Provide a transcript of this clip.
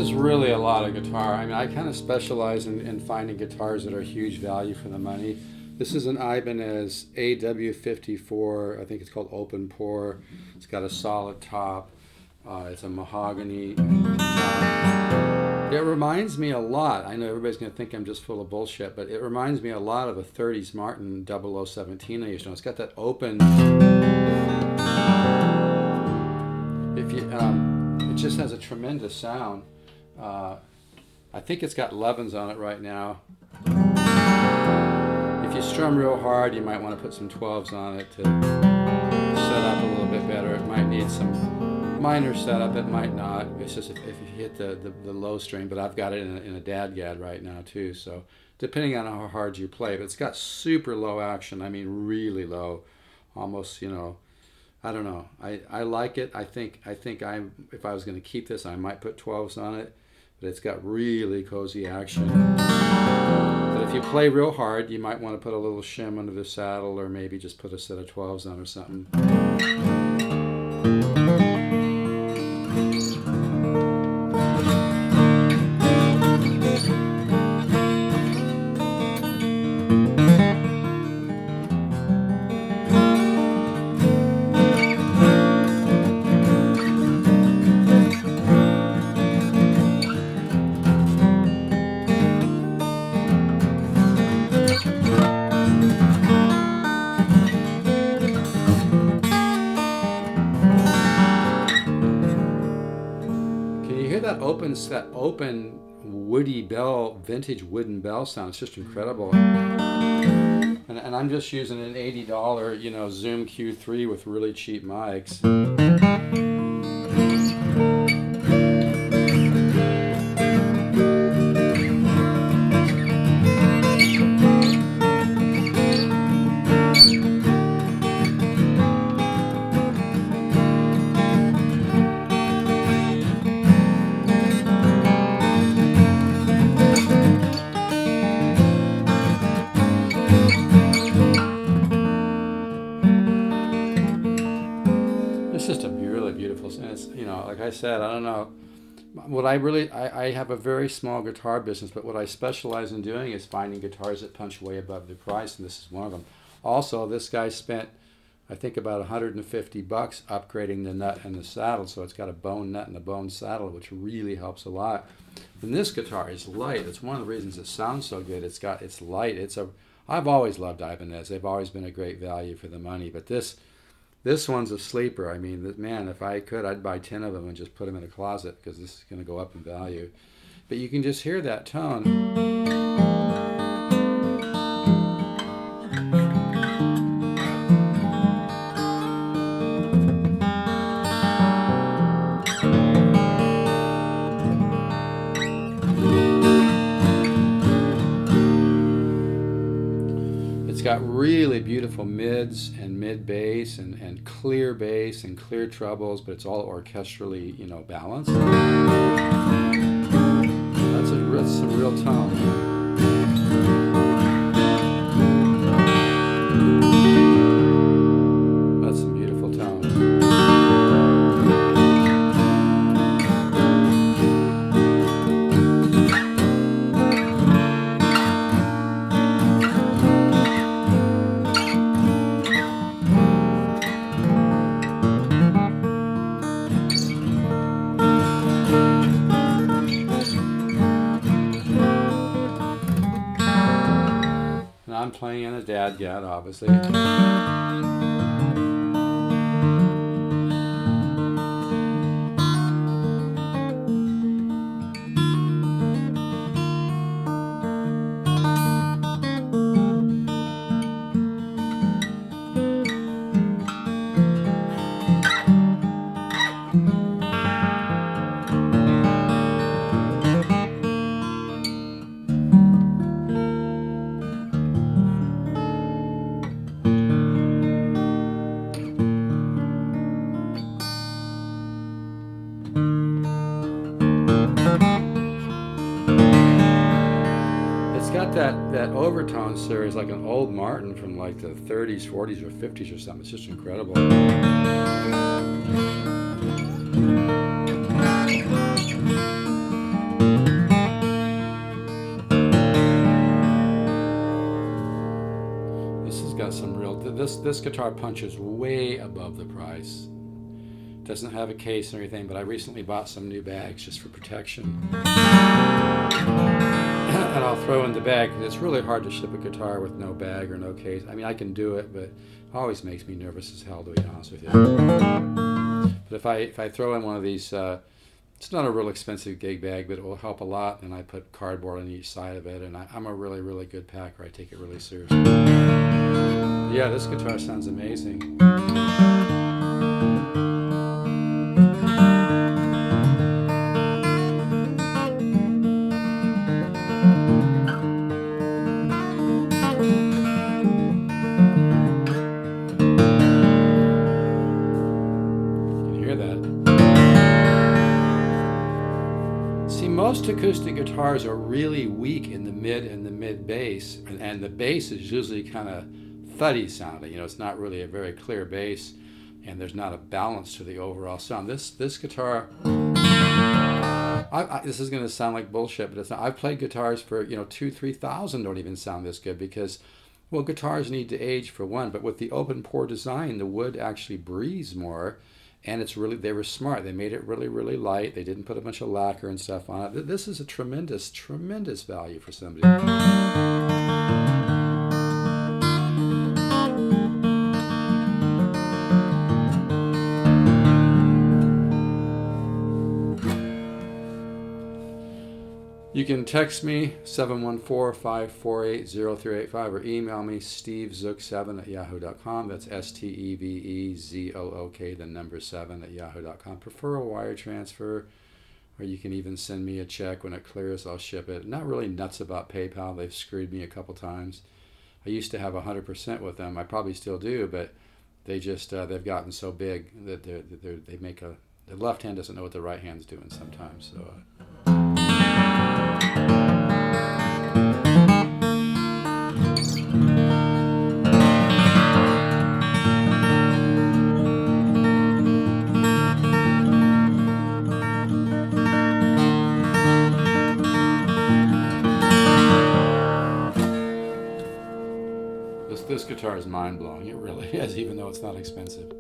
is really a lot of guitar. I mean, I kind of specialize in finding guitars that are huge value for the money. This is an Ibanez AW 54. I think it's called open pour. It's got a solid top. It's a mahogany top. It reminds me a lot. I know everybody's going to think I'm just full of bullshit, but it reminds me a lot of a 30s Martin 0017 I used to know. It's got that open. If you, it just has a tremendous sound. I think it's got 11s on it right now. If you strum real hard, you might want to put some 12s on it to set up a little bit better. It might need some minor setup, it might not. It's just if you hit the low string, but I've got it in a dadgad right now too, so depending on how hard you play. But it's got super low action, I mean really low, almost, you know, I don't know. I like it. I think if I was going to keep this, I might put 12s on it, but it's got really cozy action. But if you play real hard, you might want to put a little shim under the saddle, or maybe just put a set of 12s on or something. That open woody bell, vintage wooden bell sound. It's just incredible. And I'm just using an $80, you know, Zoom Q3 with really cheap mics. It's just a really beautiful, it's, you know, like I said, I don't know. What I have a very small guitar business, but what I specialize in doing is finding guitars that punch way above the price, and this is one of them. Also, this guy spent, I think, about $150 upgrading the nut and the saddle, so it's got a bone nut and a bone saddle, which really helps a lot. And this guitar is light. It's one of the reasons it sounds so good. It's light. I've always loved Ibanez. They've always been a great value for the money, but this one's a sleeper. I mean, man, if I could, I'd buy 10 of them and just put them in a closet, because this is going to go up in value. But you can just hear that tone. It's got really beautiful mids and mid bass and clear bass and clear trebles, but it's all orchestrally, you know, balanced. That's some real tone. That's some beautiful tone. I'm playing in a dadgad, obviously. That overtone series, like an old Martin from like the 30s, 40s, or 50s or something. It's just incredible. this guitar punches way above the price. Doesn't have a case or anything, but I recently bought some new bags just for protection. And I'll throw in the bag. It's really hard to ship a guitar with no bag or no case. I mean, I can do it, but it always makes me nervous as hell, to be honest with you. But if I throw in one of these, it's not a real expensive gig bag, but it will help a lot. And I put cardboard on each side of it, and I'm a really, really good packer. I take it really seriously. Yeah, this guitar sounds amazing. Most acoustic guitars are really weak in the mid bass, and the bass is usually kind of thuddy sounding. You know, it's not really a very clear bass, and there's not a balance to the overall sound. This guitar, this is going to sound like bullshit, but it's not. I've played guitars for 2,000-3,000 don't even sound this good because, well, guitars need to age for one, but with the open pore design, the wood actually breathes more. And they were smart. They made it really, really light. They didn't put a bunch of lacquer and stuff on it. This is a tremendous, tremendous value for somebody. You can text me 714-548-0385 or email me stevezook7@yahoo.com. That's STEVEZOOK, the number 7@yahoo.com. Prefer a wire transfer, or you can even send me a check. When it clears, I'll ship it. Not really nuts about PayPal. They've screwed me a couple times. I used to have 100% with them. I probably still do, but they just they've gotten so big that they make the left hand doesn't know what the right hand's doing sometimes. So. This guitar is mind-blowing. It really is, even though it's not expensive.